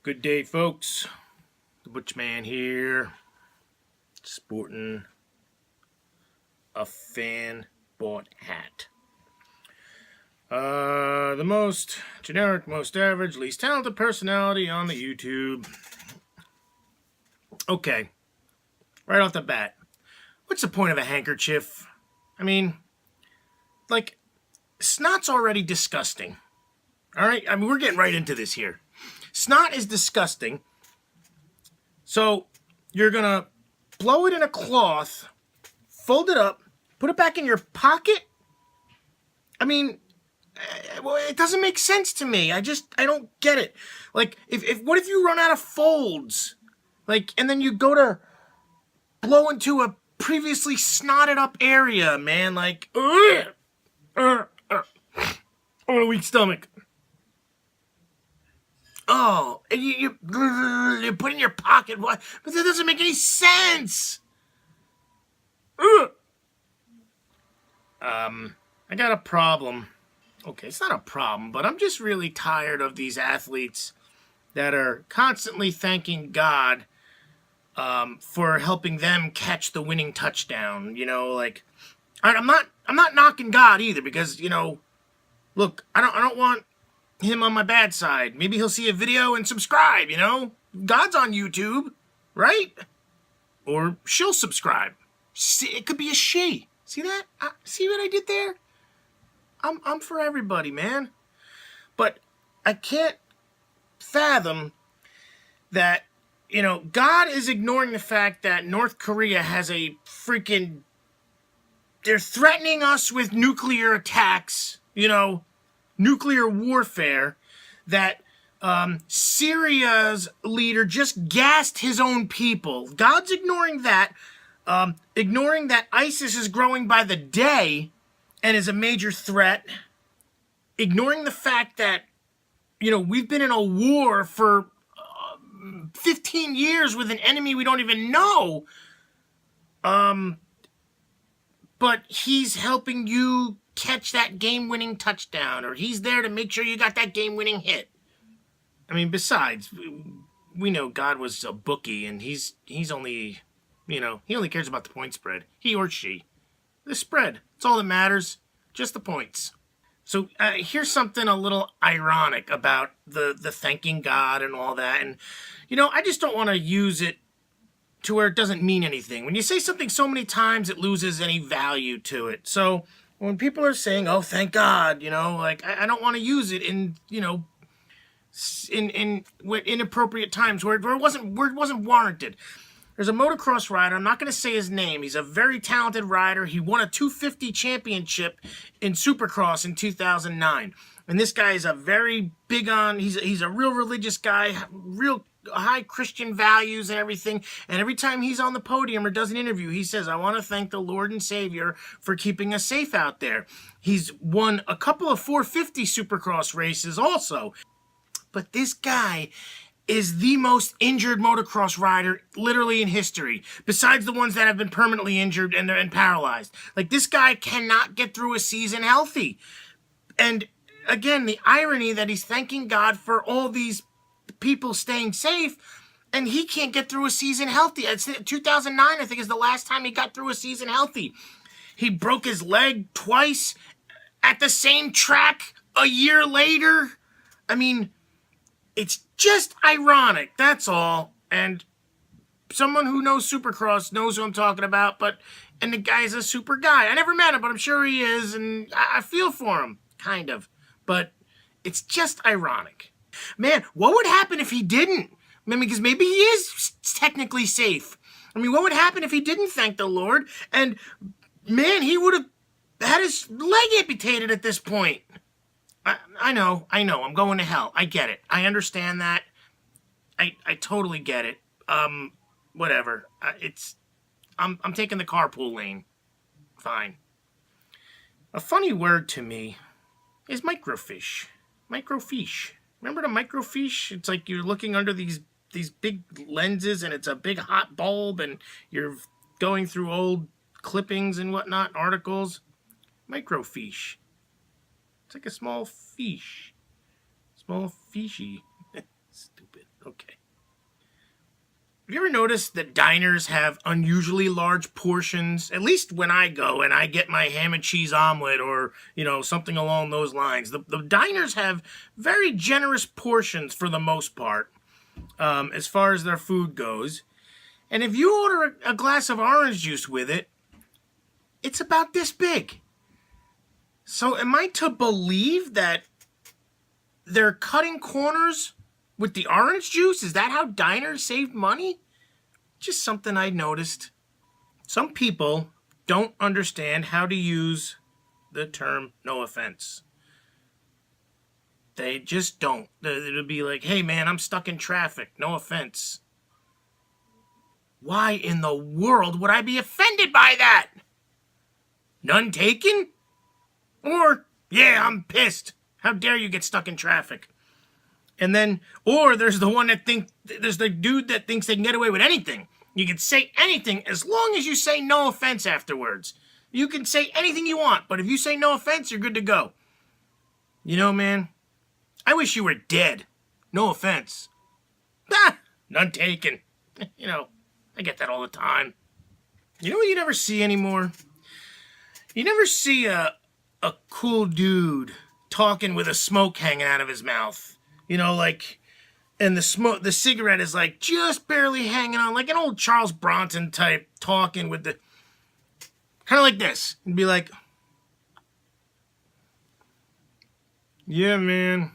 Good day, folks. The Butch Man here, sporting a fan-bought hat. The most generic, most average, least talented personality on the YouTube. Okay, right off the bat, what's the point of a handkerchief? I mean, like, snot's already disgusting. All right? I mean, we're getting right into this here. Snot is disgusting. So, you're going to blow it in a cloth, fold it up, put it back in your pocket? I mean, well, it doesn't make sense to me. I don't get it. Like, what if you run out of folds? Like, and then you go to blow into a previously snotted up area, man. Like, I want a weak stomach. Oh, and you put it in your pocket. What? But that doesn't make any sense. I got a problem. Okay, it's not a problem, but I'm just really tired of these athletes that are constantly thanking God for helping them catch the winning touchdown. You know, like I'm not knocking God either, because look, I don't want him on my bad side. Maybe he'll see a video and subscribe. God's on YouTube, right? Or she'll subscribe. It could be a she. See that? See what I did there? I'm for everybody, man. But I can't fathom that, God is ignoring the fact that North Korea has a freaking... They're threatening us with nuclear attacks, nuclear warfare, that Syria's leader just gassed his own people. God's ignoring that, ignoring that ISIS is growing by the day and is a major threat, ignoring the fact that, we've been in a war for 15 years with an enemy we don't even know, but he's helping you catch that game-winning touchdown, or he's there to make sure you got that game-winning hit. I mean, besides, we know God was a bookie, and he's only, he only cares about the point spread. He or she. The spread. That's all that matters. Just the points. So here's something a little ironic about the thanking God and all that. And, I just don't want to use it to where it doesn't mean anything. When you say something so many times, it loses any value to it. So when people are saying, oh, thank God, I don't want to use it in, in inappropriate times where it wasn't warranted. There's a motocross rider. I'm not going to say his name. He's a very talented rider. He won a 250 championship in Supercross in 2009. And this guy is a very big on, he's a real religious guy, real high Christian values and everything. And every time he's on the podium or does an interview, he says, I want to thank the Lord and Savior for keeping us safe out there. He's won a couple of 450 Supercross races also. But this guy is the most injured motocross rider literally in history, besides the ones that have been permanently injured and paralyzed. Like, this guy cannot get through a season healthy. And again, the irony that he's thanking God for all these people staying safe, and he can't get through a season healthy. It's 2009, I think, is the last time he got through a season healthy. He broke his leg twice at the same track a year later. I mean, it's just ironic, that's all. And someone who knows Supercross knows who I'm talking about, and the guy's a super guy. I never met him, but I'm sure he is, and I feel for him, kind of. But it's just ironic. Man, what would happen if he didn't? I mean, because maybe he is technically safe. I mean, what would happen if he didn't thank the Lord? And, man, he would have had his leg amputated at this point. I know, I'm going to hell. I get it. I understand that. I totally get it. Whatever. I'm taking the carpool lane. Fine. A funny word to me is microfiche. Microfiche. Remember the microfiche? It's like you're looking under these big lenses, and it's a big hot bulb, and you're going through old clippings and whatnot, articles. Microfiche. It's like a small fiche. Small fishy. Stupid. Okay. Have you ever noticed that diners have unusually large portions? At least when I go and I get my ham and cheese omelet or, something along those lines. The diners have very generous portions for the most part, as far as their food goes. And if you order a glass of orange juice with it, it's about this big. So am I to believe that they're cutting corners with the orange juice? Is that how diners save money? Just something I noticed. Some people don't understand how to use the term no offense. They just don't. It'll be like, hey man, I'm stuck in traffic. No offense. Why in the world would I be offended by that? None taken? Or, yeah, I'm pissed. How dare you get stuck in traffic? And then, or there's there's the dude that thinks they can get away with anything. You can say anything as long as you say no offense afterwards. You can say anything you want, but if you say no offense, you're good to go. Man, I wish you were dead. No offense. None taken. I get that all the time. You know what you never see anymore? You never see a cool dude talking with a smoke hanging out of his mouth. And the cigarette is like just barely hanging on, like an old Charles Bronson type talking with the, kind of like this, and be like, yeah, man,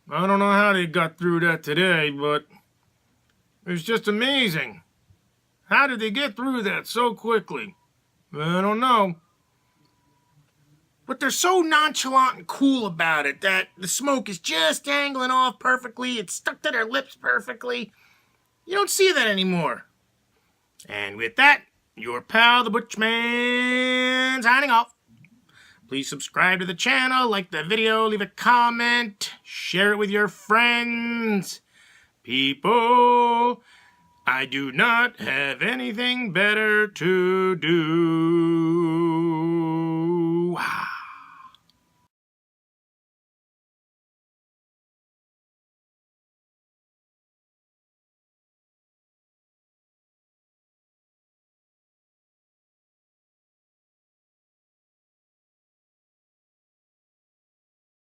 I don't know how they got through that today, but it's just amazing. How did they get through that so quickly? I don't know. But they're so nonchalant and cool about it that the smoke is just dangling off perfectly. It's stuck to their lips perfectly. You don't see that anymore. And with that, your pal, the Butch Man, signing off. Please subscribe to the channel, like the video, leave a comment, share it with your friends. People, I do not have anything better to do.